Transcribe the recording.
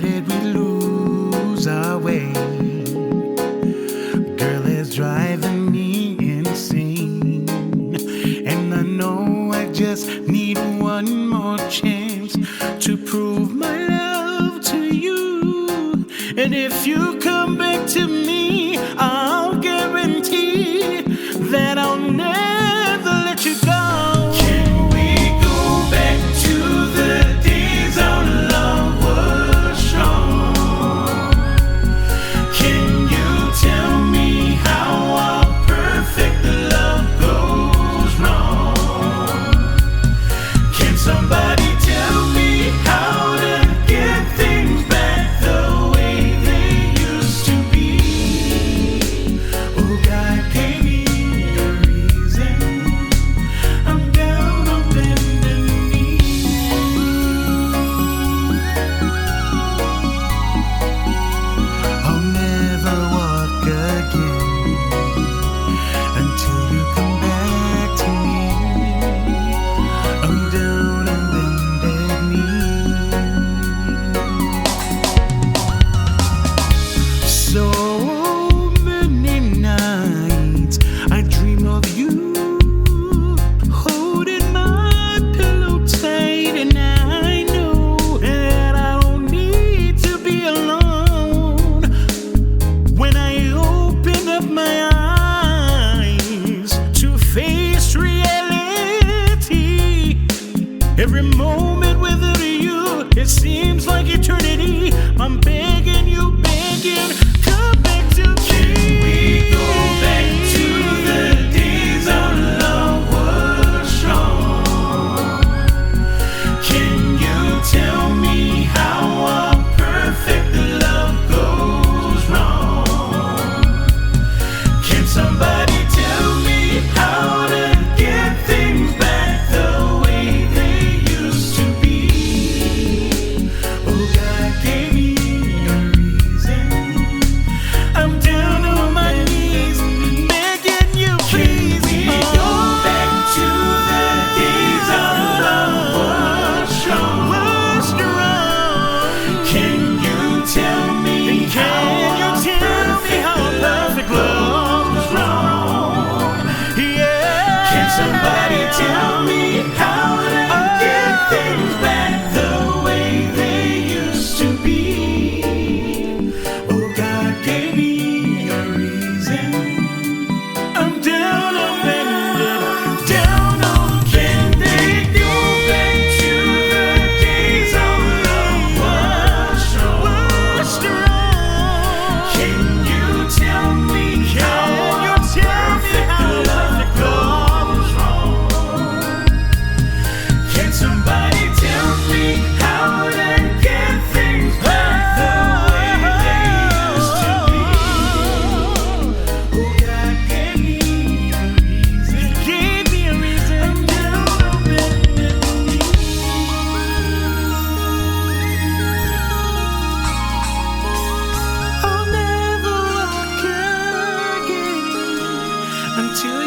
did we lose our way? Girl, it's driving me insane. And I know I just need one more chance to prove my love to you. And if you come back to me, I'll guarantee that I'll never let you go. Can we go back to the days our love was strong? Can you tell me how our perfect love goes wrong? Can somebody tell me how to get things back the way they used to be? Oh, God gave me a reason. I'm down on bended knee. I'll never walk again until you come back to me. I'm down on bended knee. So many nights I dream of you, holding my pillow tight, and I know that I don't need to be alone. When I open up my eyes to face reality, every moment without you, it seems like eternity. I'm begging you, come back to me. Can we go back to the days our love was strong? Can you tell me how our perfect love goes wrong? Can somebody tell me how to get things back the way they used to be? Oh, God gave me a reason. I'm down on my knees, begging you, please. Can we go back to the days our love was strong? Can you tell me how our perfect love was wrong? Yeah. Can somebody tell me how to get things back the way they used to be? Oh, God gave me a reason. I'm down on bended, down on. Can they go back to the days our love was strong? Can you tell me how our perfect love goes wrong? Can somebody tell me how to get things back the way they used to be? Oh, God gave me a reason. I'm down on bended knee. I'll never walk again until